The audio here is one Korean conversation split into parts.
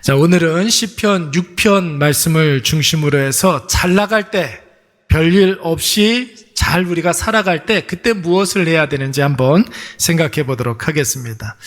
자, 오늘은 시편 6편 말씀을 중심으로 해서 잘 나갈 때, 별일 없이 잘 우리가 살아갈 때 그때 무엇을 해야 되는지 한번 생각해 보도록 하겠습니다.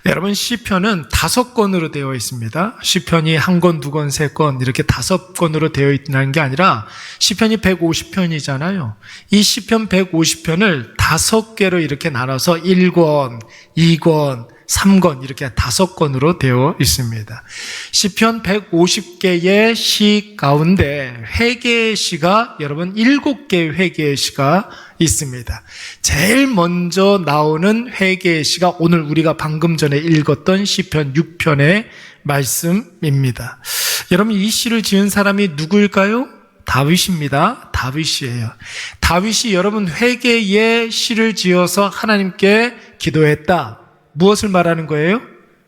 여러분, 시편은 5권으로 되어 있습니다. 시편이 1권, 2권, 3권 이렇게 5권으로 되어 있는 게 아니라 시편이 150편이잖아요. 이 시편 150편을 5개로 이렇게 나눠서 1권, 2권, 3권 이렇게 5권으로 되어 있습니다. 시편 150개의 시 가운데 회개의 시가 여러분 7개의 회개의 시가 있습니다. 제일 먼저 나오는 회개의 시가 오늘 우리가 방금 전에 읽었던 시편 6편의 말씀입니다. 여러분, 이 시를 지은 사람이 누구일까요? 다윗입니다. 다윗이에요. 다윗이 여러분 회개의 시를 지어서 하나님께 기도했다. 무엇을 말하는 거예요?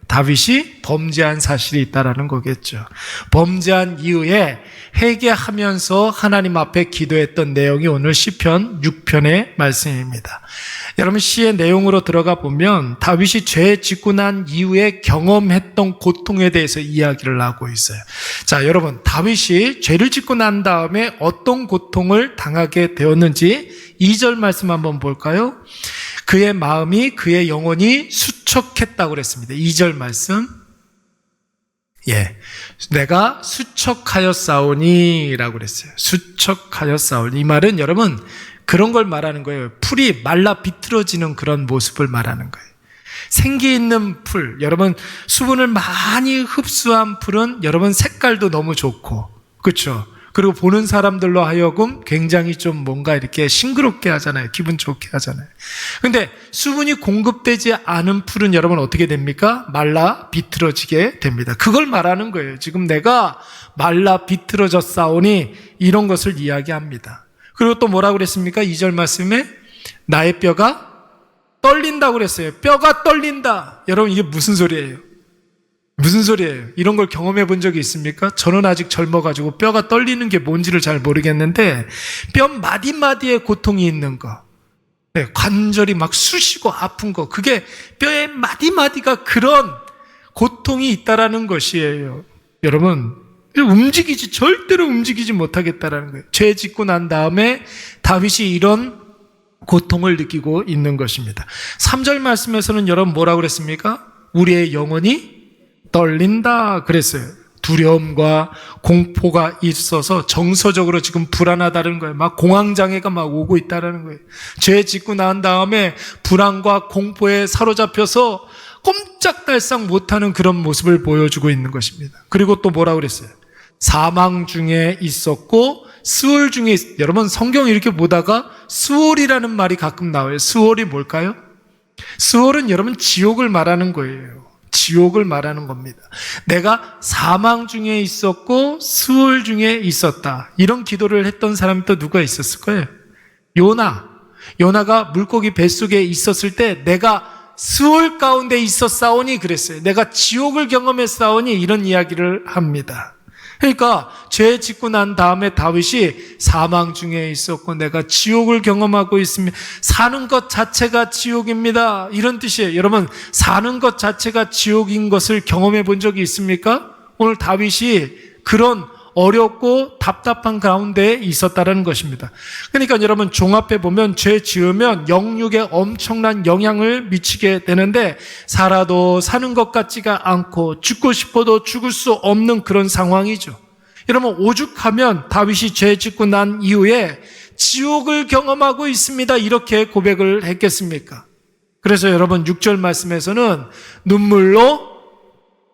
다윗이 범죄한 사실이 있다라는 거겠죠. 범죄한 이후에 회개하면서 하나님 앞에 기도했던 내용이 오늘 시편 6편의 말씀입니다. 여러분, 시의 내용으로 들어가 보면 다윗이 죄 짓고 난 이후에 경험했던 고통에 대해서 이야기를 하고 있어요. 자, 여러분, 다윗이 죄를 짓고 난 다음에 어떤 고통을 당하게 되었는지 2절 말씀 한번 볼까요? 그의 마음이 그의 영혼이 수척했다고 그랬습니다. 2절 말씀. 내가 수척하였사오니 라고 그랬어요. 수척하였사오니. 이 말은 여러분 그런 걸 말하는 거예요. 풀이 말라 비틀어지는 그런 모습을 말하는 거예요. 생기 있는 풀, 여러분 수분을 많이 흡수한 풀은 여러분 색깔도 너무 좋고, 그렇죠? 그리고 보는 사람들로 하여금 굉장히 좀 뭔가 이렇게 싱그럽게 하잖아요. 기분 좋게 하잖아요. 근데 수분이 공급되지 않은 풀은 여러분 어떻게 됩니까? 말라 비틀어지게 됩니다. 그걸 말하는 거예요. 지금 내가 말라 비틀어졌사오니 이런 것을 이야기합니다. 그리고 또 뭐라고 그랬습니까? 2절 말씀에 나의 뼈가 떨린다고 그랬어요. 뼈가 떨린다. 여러분, 이게 무슨 소리예요? 무슨 소리예요? 이런 걸 경험해 본 적이 있습니까? 저는 아직 젊어가지고 뼈가 떨리는 게 뭔지를 잘 모르겠는데 뼈 마디마디에 고통이 있는 거, 관절이 막 쑤시고 아픈 거, 그게 뼈의 마디마디가 그런 고통이 있다라는 것이에요. 여러분, 절대로 움직이지 못하겠다라는 거예요. 죄 짓고 난 다음에 다윗이 이런 고통을 느끼고 있는 것입니다. 3절 말씀에서는 여러분 뭐라고 그랬습니까? 우리의 영혼이 떨린다 그랬어요. 두려움과 공포가 있어서 정서적으로 지금 불안하다는 거예요. 막 공황장애가 막 오고 있다는 거예요. 죄 짓고 난 다음에 불안과 공포에 사로잡혀서 꼼짝달싹 못하는 그런 모습을 보여주고 있는 것입니다. 그리고 또 뭐라고 그랬어요? 사망 중에 있었고 스올 중에 여러분 성경 이렇게 보다가 스올이라는 말이 가끔 나와요. 스올이 뭘까요? 스올은 여러분 지옥을 말하는 거예요. 지옥을 말하는 겁니다. 내가 사망 중에 있었고 스올 중에 있었다. 이런 기도를 했던 사람이 또 누가 있었을 거예요? 요나가 물고기 뱃속에 있었을 때 내가 스올 가운데 있었사오니 그랬어요. 내가 지옥을 경험했사오니 이런 이야기를 합니다. 그러니까 죄 짓고 난 다음에 다윗이 사망 중에 있었고 내가 지옥을 경험하고 있습니다. 사는 것 자체가 지옥입니다. 이런 뜻이에요. 여러분, 사는 것 자체가 지옥인 것을 경험해 본 적이 있습니까? 오늘 다윗이 그런 어렵고 답답한 가운데 있었다는 것입니다. 그러니까 여러분 종합해 보면 죄 지으면 영육에 엄청난 영향을 미치게 되는데 살아도 사는 것 같지가 않고 죽고 싶어도 죽을 수 없는 그런 상황이죠. 여러분, 오죽하면 다윗이 죄 짓고 난 이후에 지옥을 경험하고 있습니다. 이렇게 고백을 했겠습니까? 그래서 여러분 6절 말씀에서는 눈물로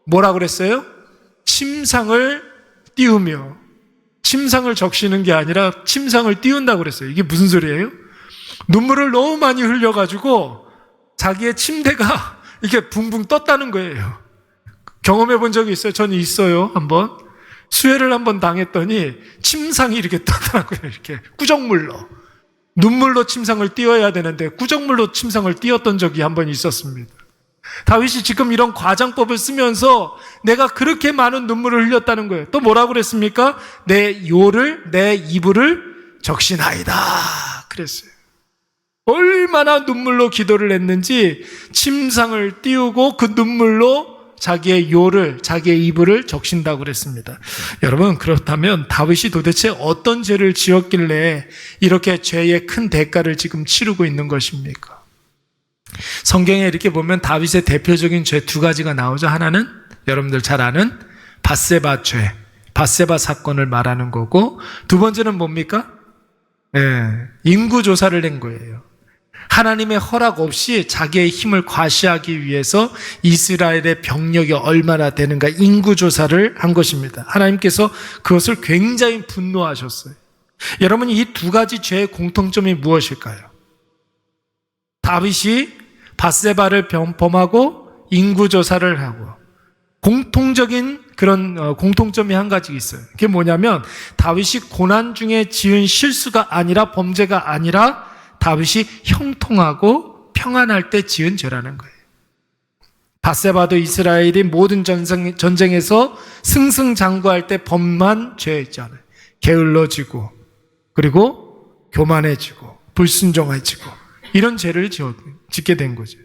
뭐라고 그랬어요? 침상을 띄우며, 침상을 적시는 게 아니라 침상을 띄운다고 그랬어요. 이게 무슨 소리예요? 눈물을 너무 많이 흘려가지고 자기의 침대가 이렇게 붕붕 떴다는 거예요. 경험해 본 적이 있어요? 저는 있어요. 한번 수해를 한번 당했더니 침상이 이렇게 떠더라고요. 이렇게 꾸정물로, 눈물로 침상을 띄워야 되는데 꾸정물로 침상을 띄웠던 적이 한번 있었습니다. 다윗이 지금 이런 과장법을 쓰면서 내가 그렇게 많은 눈물을 흘렸다는 거예요. 또 뭐라고 그랬습니까? 내 이불을 적시나이다 그랬어요. 얼마나 눈물로 기도를 했는지 침상을 띄우고 그 눈물로 자기의 요를, 자기의 이불을 적신다고 그랬습니다. 여러분, 그렇다면 다윗이 도대체 어떤 죄를 지었길래 이렇게 죄의 큰 대가를 지금 치르고 있는 것입니까? 성경에 이렇게 보면 다윗의 대표적인 죄 두 가지가 나오죠. 하나는 여러분들 잘 아는 밧세바 죄, 밧세바 사건을 말하는 거고, 두 번째는 뭡니까? 인구조사를 낸 거예요. 하나님의 허락 없이 자기의 힘을 과시하기 위해서 이스라엘의 병력이 얼마나 되는가 인구조사를 한 것입니다. 하나님께서 그것을 굉장히 분노하셨어요. 여러분, 이 두 가지 죄의 공통점이 무엇일까요? 다윗이 밧세바를 범하고 인구조사를 하고, 공통적인 그런 공통점이 한 가지 있어요. 그게 뭐냐면 다윗이 고난 중에 지은 실수가 아니라, 범죄가 아니라 다윗이 형통하고 평안할 때 지은 죄라는 거예요. 밧세바도 이스라엘이 모든 전쟁에서 승승장구할 때 범한 죄였잖아요. 게을러지고, 그리고 교만해지고, 불순종해지고, 이런 죄를 짓게 된 거죠.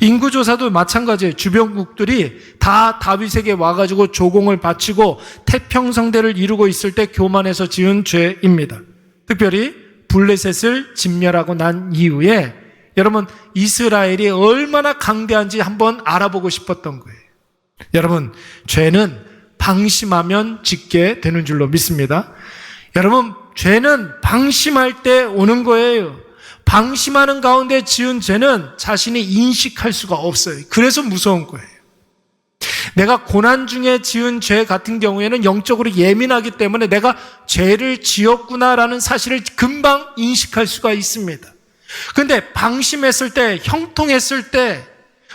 인구조사도 마찬가지예요. 주변국들이 다 다윗에게 와가지고 조공을 바치고 태평성대를 이루고 있을 때 교만해서 지은 죄입니다. 특별히 블레셋을 진멸하고 난 이후에 여러분, 이스라엘이 얼마나 강대한지 한번 알아보고 싶었던 거예요. 여러분, 죄는 방심하면 짓게 되는 줄로 믿습니다. 여러분, 죄는 방심할 때 오는 거예요. 방심하는 가운데 지은 죄는 자신이 인식할 수가 없어요. 그래서 무서운 거예요. 내가 고난 중에 지은 죄 같은 경우에는 영적으로 예민하기 때문에 내가 죄를 지었구나라는 사실을 금방 인식할 수가 있습니다. 그런데 방심했을 때, 형통했을 때,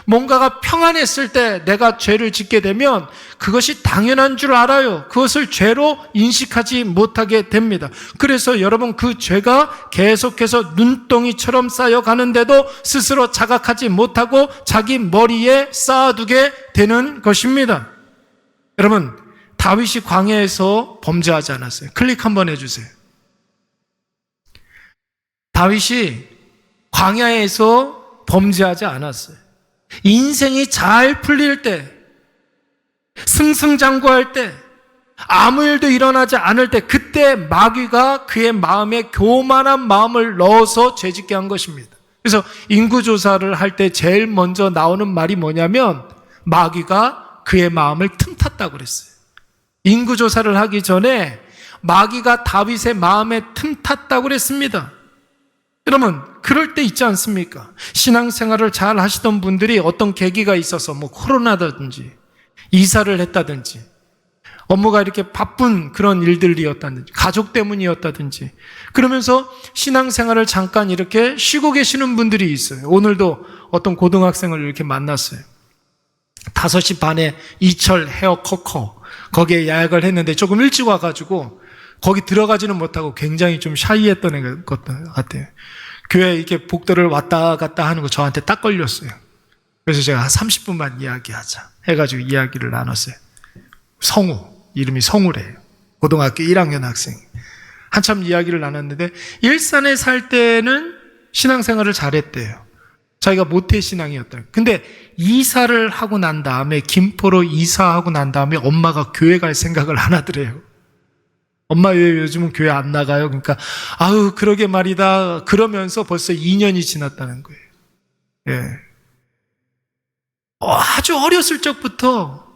뭔가가 평안했을 때 내가 죄를 짓게 되면 그것이 당연한 줄 알아요. 그것을 죄로 인식하지 못하게 됩니다. 그래서 여러분, 그 죄가 계속해서 눈덩이처럼 쌓여가는데도 스스로 자각하지 못하고 자기 머리에 쌓아두게 되는 것입니다. 여러분, 다윗이 광야에서 범죄하지 않았어요. 클릭 한번 해주세요. 다윗이 광야에서 범죄하지 않았어요. 인생이 잘 풀릴 때, 승승장구할 때, 아무 일도 일어나지 않을 때, 그때 마귀가 그의 마음에 교만한 마음을 넣어서 죄짓게 한 것입니다. 그래서 인구조사를 할 때 제일 먼저 나오는 말이 뭐냐면 마귀가 그의 마음을 틈탔다고 그랬어요. 인구조사를 하기 전에 마귀가 다윗의 마음에 틈탔다고 그랬습니다. 여러분, 그럴 때 있지 않습니까? 신앙생활을 잘 하시던 분들이 어떤 계기가 있어서 코로나다든지 이사를 했다든지 업무가 이렇게 바쁜 그런 일들이었다든지 가족 때문이었다든지 그러면서 신앙생활을 잠깐 이렇게 쉬고 계시는 분들이 있어요. 오늘도 어떤 고등학생을 이렇게 만났어요. 5시 반에 이철 헤어 커커 거기에 예약을 했는데 조금 일찍 와가지고 거기 들어가지는 못하고 굉장히 좀 샤이했던 것 같아요. 교회 이렇게 복도를 왔다 갔다 하는 거 저한테 딱 걸렸어요. 그래서 제가 한 30분만 이야기하자 해가지고 이야기를 나눴어요. 성우, 이름이 성우래요. 고등학교 1학년 학생. 한참 이야기를 나눴는데 일산에 살 때는 신앙생활을 잘했대요. 자기가 모태신앙이었다. 근데 이사를 하고 난 다음에 김포로 이사하고 난 다음에 엄마가 교회 갈 생각을 안 하더래요. 엄마 왜 요즘은 교회 안 나가요? 그러니까 아우 그러게 말이다. 그러면서 벌써 2년이 지났다는 거예요. 예. 아주 어렸을 적부터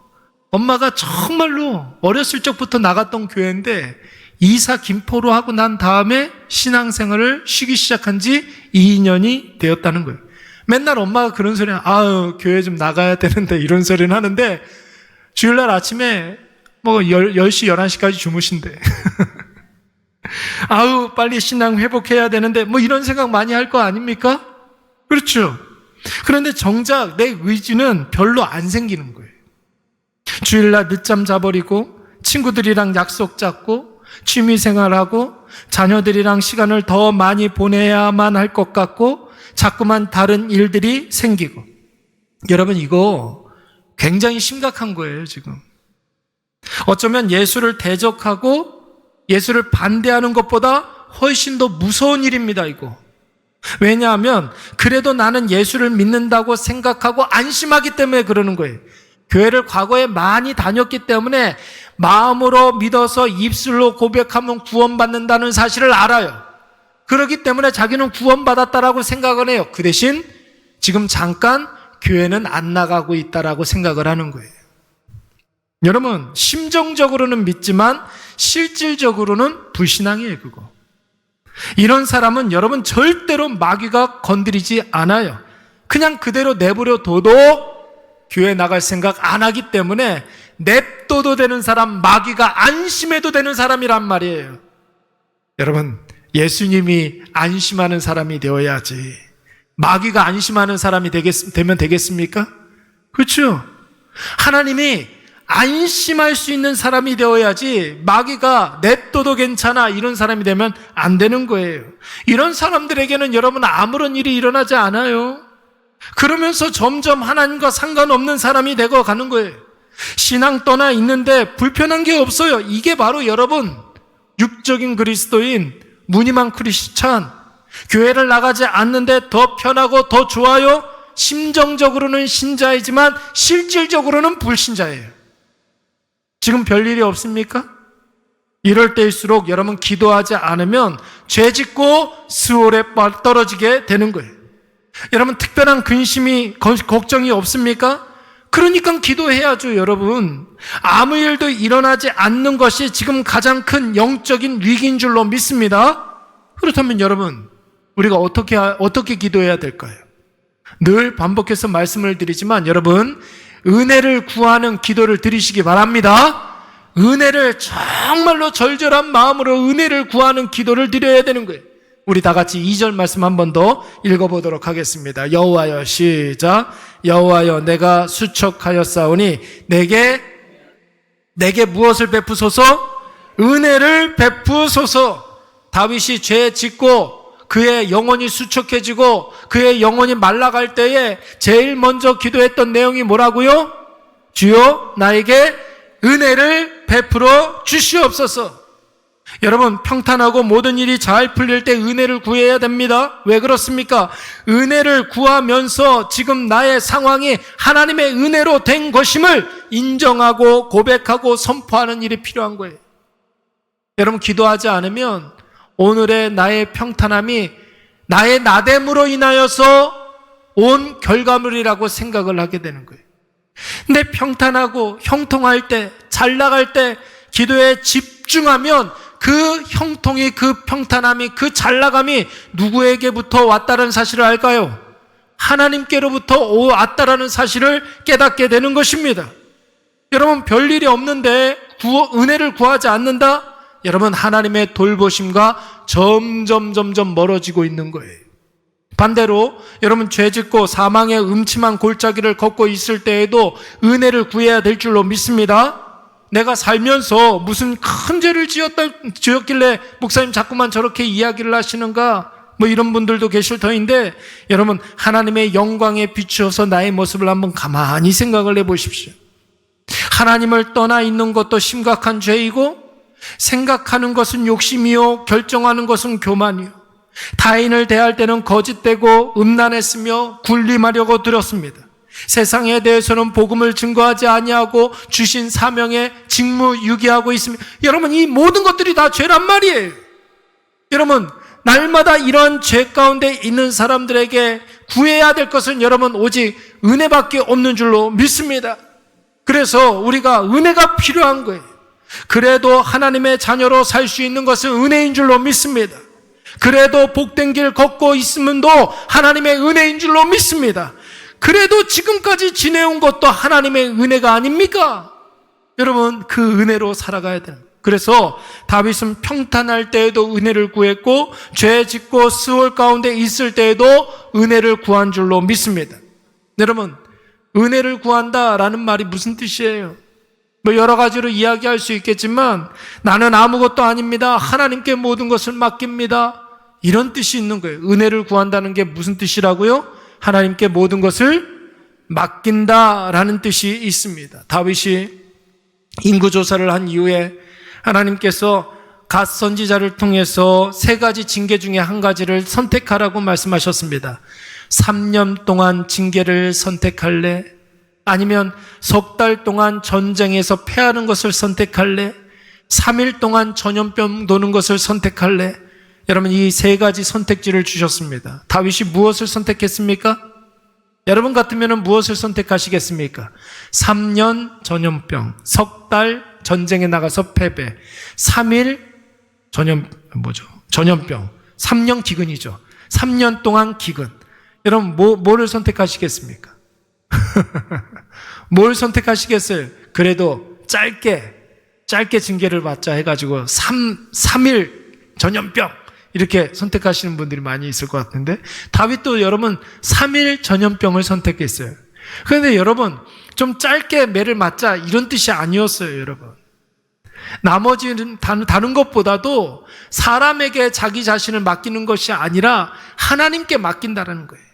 엄마가 정말로 어렸을 적부터 나갔던 교회인데 이사 김포로 하고 난 다음에 신앙생활을 쉬기 시작한 지 2년이 되었다는 거예요. 맨날 엄마가 그런 소리 아유 교회 좀 나가야 되는데 이런 소리는 하는데 주일날 아침에 10시, 11시까지 주무신대. 아우, 빨리 신앙 회복해야 되는데, 이런 생각 많이 할 거 아닙니까? 그렇죠. 그런데 정작 내 의지는 별로 안 생기는 거예요. 주일날 늦잠 자버리고, 친구들이랑 약속 잡고, 취미생활하고, 자녀들이랑 시간을 더 많이 보내야만 할 것 같고, 자꾸만 다른 일들이 생기고. 여러분, 이거 굉장히 심각한 거예요, 지금. 어쩌면 예수를 대적하고 예수를 반대하는 것보다 훨씬 더 무서운 일입니다, 이거. 왜냐하면 그래도 나는 예수를 믿는다고 생각하고 안심하기 때문에 그러는 거예요. 교회를 과거에 많이 다녔기 때문에 마음으로 믿어서 입술로 고백하면 구원받는다는 사실을 알아요. 그렇기 때문에 자기는 구원받았다라고 생각을 해요. 그 대신 지금 잠깐 교회는 안 나가고 있다라고 생각을 하는 거예요. 여러분, 심정적으로는 믿지만 실질적으로는 불신앙이에요, 그거. 이런 사람은 여러분 절대로 마귀가 건드리지 않아요. 그냥 그대로 내버려 둬도 교회 나갈 생각 안 하기 때문에 냅둬도 되는 사람, 마귀가 안심해도 되는 사람이란 말이에요. 여러분, 예수님이 안심하는 사람이 되어야지 마귀가 안심하는 사람이 되면 되겠습니까? 그렇죠? 하나님이 안심할 수 있는 사람이 되어야지 마귀가 냅둬도 괜찮아 이런 사람이 되면 안 되는 거예요. 이런 사람들에게는 여러분 아무런 일이 일어나지 않아요. 그러면서 점점 하나님과 상관없는 사람이 되고 가는 거예요. 신앙 떠나 있는데 불편한 게 없어요. 이게 바로 여러분 육적인 그리스도인 무늬만 크리스찬, 교회를 나가지 않는데 더 편하고 더 좋아요. 심정적으로는 신자이지만 실질적으로는 불신자예요. 지금 별일이 없습니까? 이럴 때일수록 여러분 기도하지 않으면 죄 짓고 스월에 떨어지게 되는 거예요. 여러분 특별한 근심이 걱정이 없습니까? 그러니까 기도해야죠. 여러분 아무 일도 일어나지 않는 것이 지금 가장 큰 영적인 위기인 줄로 믿습니다. 그렇다면 여러분 우리가 어떻게 기도해야 될까요? 늘 반복해서 말씀을 드리지만 여러분 은혜를 구하는 기도를 드리시기 바랍니다. 은혜를 정말로 절절한 마음으로 은혜를 구하는 기도를 드려야 되는 거예요. 우리 다 같이 2절 말씀 한 번 더 읽어보도록 하겠습니다. 여호와여, 시작. 여호와여, 내가 수척하였사오니 내게 무엇을 베푸소서? 은혜를 베푸소서. 다윗이 죄 짓고 그의 영혼이 수척해지고 그의 영혼이 말라갈 때에 제일 먼저 기도했던 내용이 뭐라고요? 주여 나에게 은혜를 베풀어 주시옵소서. 여러분 평탄하고 모든 일이 잘 풀릴 때 은혜를 구해야 됩니다. 왜 그렇습니까? 은혜를 구하면서 지금 나의 상황이 하나님의 은혜로 된 것임을 인정하고 고백하고 선포하는 일이 필요한 거예요. 여러분 기도하지 않으면 오늘의 나의 평탄함이 나의 나됨으로 인하여서 온 결과물이라고 생각을 하게 되는 거예요. 근데 평탄하고 형통할 때, 잘 나갈 때 기도에 집중하면 그 형통이, 그 평탄함이, 그 잘 나감이 누구에게부터 왔다는 사실을 알까요? 하나님께로부터 왔다라는 사실을 깨닫게 되는 것입니다. 여러분 별일이 없는데 은혜를 구하지 않는다? 여러분 하나님의 돌보심과 점점 멀어지고 있는 거예요. 반대로 여러분 죄짓고 사망의 음침한 골짜기를 걷고 있을 때에도 은혜를 구해야 될 줄로 믿습니다. 내가 살면서 무슨 큰 죄를 지었길래 목사님 자꾸만 저렇게 이야기를 하시는가, 뭐 이런 분들도 계실 터인데 여러분 하나님의 영광에 비추어서 나의 모습을 한번 가만히 생각을 해보십시오. 하나님을 떠나 있는 것도 심각한 죄이고 생각하는 것은 욕심이요 결정하는 것은 교만이요 타인을 대할 때는 거짓되고 음란했으며 군림하려고 들었습니다. 세상에 대해서는 복음을 증거하지 아니하고 주신 사명에 직무유기하고 있습니다. 여러분 이 모든 것들이 다 죄란 말이에요. 여러분 날마다 이러한 죄 가운데 있는 사람들에게 구해야 될 것은 여러분 오직 은혜밖에 없는 줄로 믿습니다. 그래서 우리가 은혜가 필요한 거예요. 그래도 하나님의 자녀로 살 수 있는 것은 은혜인 줄로 믿습니다. 그래도 복된 길 걷고 있으면도 하나님의 은혜인 줄로 믿습니다. 그래도 지금까지 지내온 것도 하나님의 은혜가 아닙니까? 여러분 그 은혜로 살아가야 돼요. 그래서 다윗은 평탄할 때에도 은혜를 구했고 죄 짓고 스월 가운데 있을 때에도 은혜를 구한 줄로 믿습니다. 여러분 은혜를 구한다라는 말이 무슨 뜻이에요? 뭐 여러 가지로 이야기할 수 있겠지만 나는 아무것도 아닙니다. 하나님께 모든 것을 맡깁니다. 이런 뜻이 있는 거예요. 은혜를 구한다는 게 무슨 뜻이라고요? 하나님께 모든 것을 맡긴다라는 뜻이 있습니다. 다윗이 인구조사를 한 이후에 하나님께서 갓 선지자를 통해서 3가지 징계 중에 한 가지를 선택하라고 말씀하셨습니다. 3년 동안 징계를 선택할래? 아니면 석 달 동안 전쟁에서 패하는 것을 선택할래? 3일 동안 전염병 도는 것을 선택할래? 여러분, 이 세 가지 선택지를 주셨습니다. 다윗이 무엇을 선택했습니까? 여러분 같으면 무엇을 선택하시겠습니까? 3년 전염병, 석 달 전쟁에 나가서 패배, 3일 전염병, 3년 기근이죠. 3년 동안 기근. 여러분, 뭐를 선택하시겠습니까? 뭘 선택하시겠어요? 그래도 짧게 징계를 받자 해가지고 3일 전염병 이렇게 선택하시는 분들이 많이 있을 것 같은데, 다윗도 여러분 3일 전염병을 선택했어요. 그런데 여러분, 좀 짧게 매를 맞자 이런 뜻이 아니었어요. 여러분, 나머지는 다른 것보다도 사람에게 자기 자신을 맡기는 것이 아니라 하나님께 맡긴다는 거예요.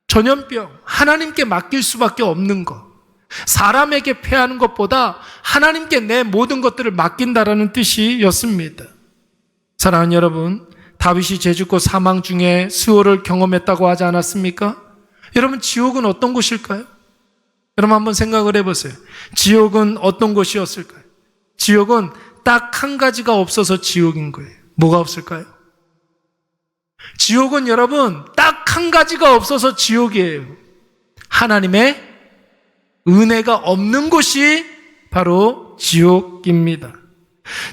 전염병, 하나님께 맡길 수밖에 없는 것, 사람에게 패하는 것보다 하나님께 내 모든 것들을 맡긴다라는 뜻이었습니다. 사랑하는 여러분, 다윗이 죄짓고 사망 중에 수호를 경험했다고 하지 않았습니까? 여러분, 지옥은 어떤 곳일까요? 여러분, 한번 생각을 해보세요. 지옥은 어떤 곳이었을까요? 지옥은 딱 한 가지가 없어서 지옥인 거예요. 뭐가 없을까요? 지옥은 여러분 딱 한 가지가 없어서 지옥이에요. 하나님의 은혜가 없는 곳이 바로 지옥입니다.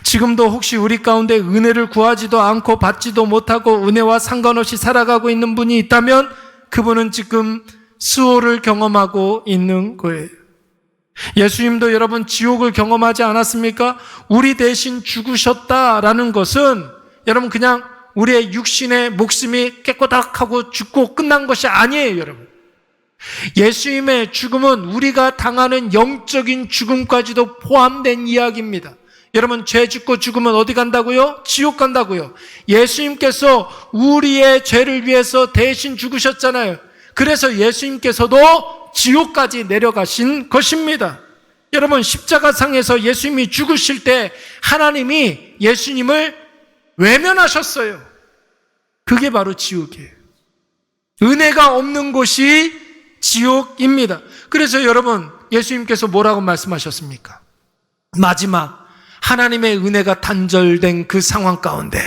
지금도 혹시 우리 가운데 은혜를 구하지도 않고 받지도 못하고 은혜와 상관없이 살아가고 있는 분이 있다면 그분은 지금 수호를 경험하고 있는 거예요. 예수님도 여러분 지옥을 경험하지 않았습니까? 우리 대신 죽으셨다라는 것은 여러분 그냥 우리의 육신의 목숨이 깨꼬닥하고 죽고 끝난 것이 아니에요. 여러분, 예수님의 죽음은 우리가 당하는 영적인 죽음까지도 포함된 이야기입니다. 여러분, 죄 짓고 죽으면 어디 간다고요? 지옥 간다고요. 예수님께서 우리의 죄를 위해서 대신 죽으셨잖아요. 그래서 예수님께서도 지옥까지 내려가신 것입니다. 여러분, 십자가상에서 예수님이 죽으실 때 하나님이 예수님을 외면하셨어요. 그게 바로 지옥이에요. 은혜가 없는 곳이 지옥입니다. 그래서 여러분, 예수님께서 뭐라고 말씀하셨습니까? 마지막 하나님의 은혜가 단절된 그 상황 가운데,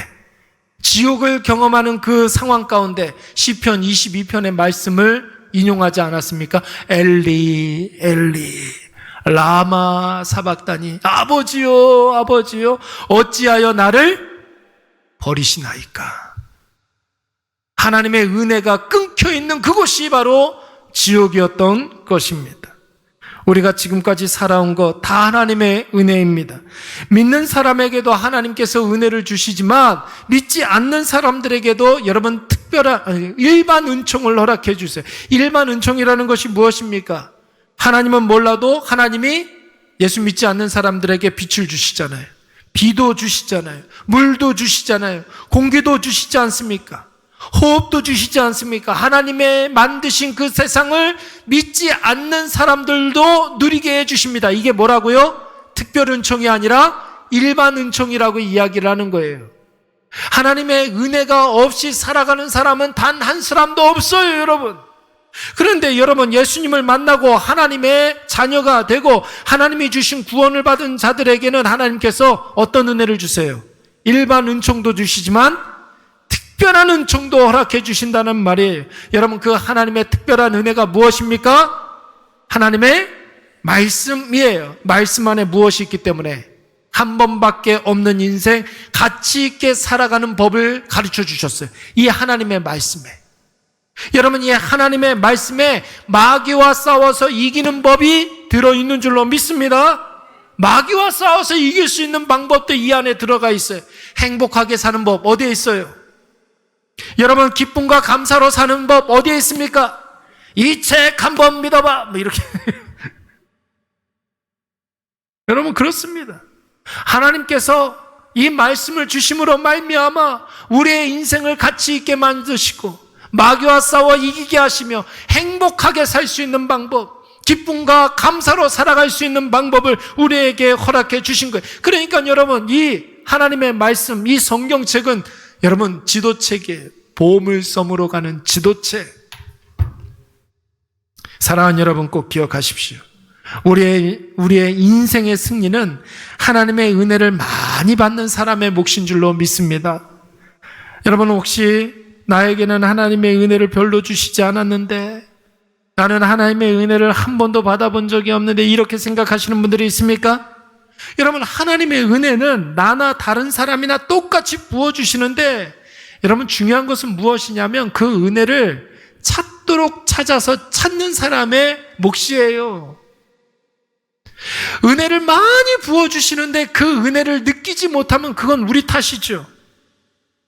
지옥을 경험하는 그 상황 가운데 시편 22편의 말씀을 인용하지 않았습니까? 엘리 엘리 라마 사박다니, 아버지요 아버지요 어찌하여 나를 버리시나이까. 하나님의 은혜가 끊겨 있는 그곳이 바로 지옥이었던 것입니다. 우리가 지금까지 살아온 것 다 하나님의 은혜입니다. 믿는 사람에게도 하나님께서 은혜를 주시지만 믿지 않는 사람들에게도 여러분 특별한 일반 은총을 허락해 주세요. 일반 은총이라는 것이 무엇입니까? 하나님은 몰라도 하나님이 예수 믿지 않는 사람들에게 빛을 주시잖아요. 비도 주시잖아요. 물도 주시잖아요. 공기도 주시지 않습니까? 호흡도 주시지 않습니까? 하나님의 만드신 그 세상을 믿지 않는 사람들도 누리게 해주십니다. 이게 뭐라고요? 특별 은총이 아니라 일반 은총이라고 이야기를 하는 거예요. 하나님의 은혜가 없이 살아가는 사람은 단 한 사람도 없어요, 여러분. 그런데 여러분, 예수님을 만나고 하나님의 자녀가 되고 하나님이 주신 구원을 받은 자들에게는 하나님께서 어떤 은혜를 주세요? 일반 은총도 주시지만 특별한 은총도 허락해 주신다는 말이에요. 여러분, 그 하나님의 특별한 은혜가 무엇입니까? 하나님의 말씀이에요. 말씀 안에 무엇이 있기 때문에 한 번밖에 없는 인생 가치 있게 살아가는 법을 가르쳐 주셨어요. 이 하나님의 말씀에. 여러분, 이 하나님의 말씀에 마귀와 싸워서 이기는 법이 들어있는 줄로 믿습니다. 마귀와 싸워서 이길 수 있는 방법도 이 안에 들어가 있어요. 행복하게 사는 법 어디에 있어요? 여러분, 기쁨과 감사로 사는 법 어디에 있습니까? 이 책 한번 믿어봐, 뭐 이렇게. 여러분, 그렇습니다. 하나님께서 이 말씀을 주심으로 말미암아 우리의 인생을 가치 있게 만드시고 마귀와 싸워 이기게 하시며 행복하게 살 수 있는 방법, 기쁨과 감사로 살아갈 수 있는 방법을 우리에게 허락해 주신 거예요. 그러니까 여러분, 이 하나님의 말씀, 이 성경책은 여러분 지도책이에요. 보물섬으로 가는 지도책. 사랑하는 여러분, 꼭 기억하십시오. 우리의 인생의 승리는 하나님의 은혜를 많이 받는 사람의 몫인 줄로 믿습니다. 여러분, 혹시 나에게는 하나님의 은혜를 별로 주시지 않았는데, 나는 하나님의 은혜를 한 번도 받아본 적이 없는데, 이렇게 생각하시는 분들이 있습니까? 여러분, 하나님의 은혜는 나나 다른 사람이나 똑같이 부어주시는데, 여러분, 중요한 것은 무엇이냐면 그 은혜를 찾도록 찾아서 찾는 사람의 몫이에요. 은혜를 많이 부어주시는데 그 은혜를 느끼지 못하면 그건 우리 탓이죠.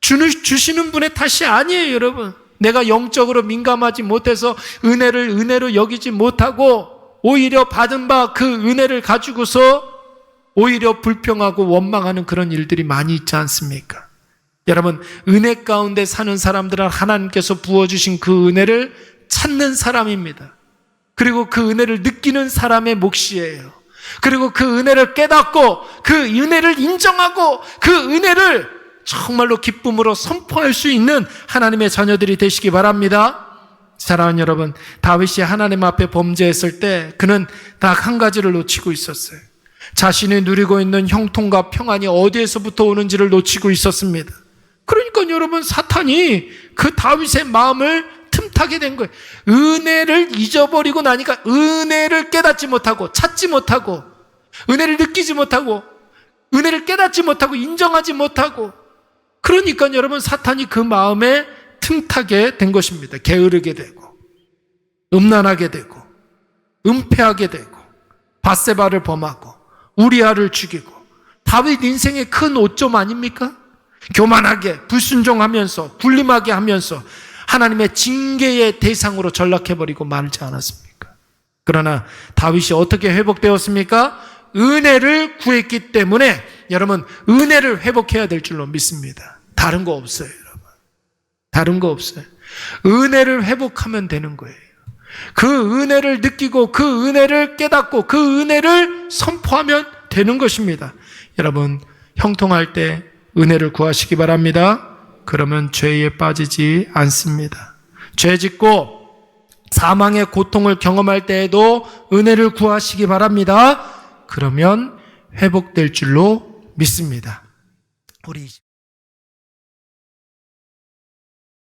주시는 분의 탓이 아니에요, 여러분. 내가 영적으로 민감하지 못해서 은혜를 은혜로 여기지 못하고 오히려 받은 바 그 은혜를 가지고서 오히려 불평하고 원망하는 그런 일들이 많이 있지 않습니까? 여러분, 은혜 가운데 사는 사람들은 하나님께서 부어주신 그 은혜를 찾는 사람입니다. 그리고 그 은혜를 느끼는 사람의 몫이에요. 그리고 그 은혜를 깨닫고 그 은혜를 인정하고 그 은혜를 정말로 기쁨으로 선포할 수 있는 하나님의 자녀들이 되시기 바랍니다. 사랑하는 여러분, 다윗이 하나님 앞에 범죄했을 때 그는 딱 한 가지를 놓치고 있었어요. 자신이 누리고 있는 형통과 평안이 어디에서부터 오는지를 놓치고 있었습니다. 그러니까 여러분, 사탄이 그 다윗의 마음을 틈타게 된 거예요. 은혜를 잊어버리고 나니까 은혜를 깨닫지 못하고 찾지 못하고 은혜를 느끼지 못하고 은혜를 깨닫지 못하고 인정하지 못하고, 그러니까 여러분, 사탄이 그 마음에 틈타게 된 것입니다. 게으르게 되고 음란하게 되고 은폐하게 되고 밧세바를 범하고 우리아를 죽이고, 다윗 인생의 큰 오점 아닙니까? 교만하게 불순종하면서 불림하게 하면서 하나님의 징계의 대상으로 전락해버리고 말지 않았습니까? 그러나 다윗이 어떻게 회복되었습니까? 은혜를 구했기 때문에 여러분, 은혜를 회복해야 될 줄로 믿습니다. 다른 거 없어요, 여러분. 다른 거 없어요. 은혜를 회복하면 되는 거예요. 그 은혜를 느끼고 그 은혜를 깨닫고 그 은혜를 선포하면 되는 것입니다. 여러분, 형통할 때 은혜를 구하시기 바랍니다. 그러면 죄에 빠지지 않습니다. 죄 짓고 사망의 고통을 경험할 때에도 은혜를 구하시기 바랍니다. 그러면 회복될 줄로 믿습니다. 우리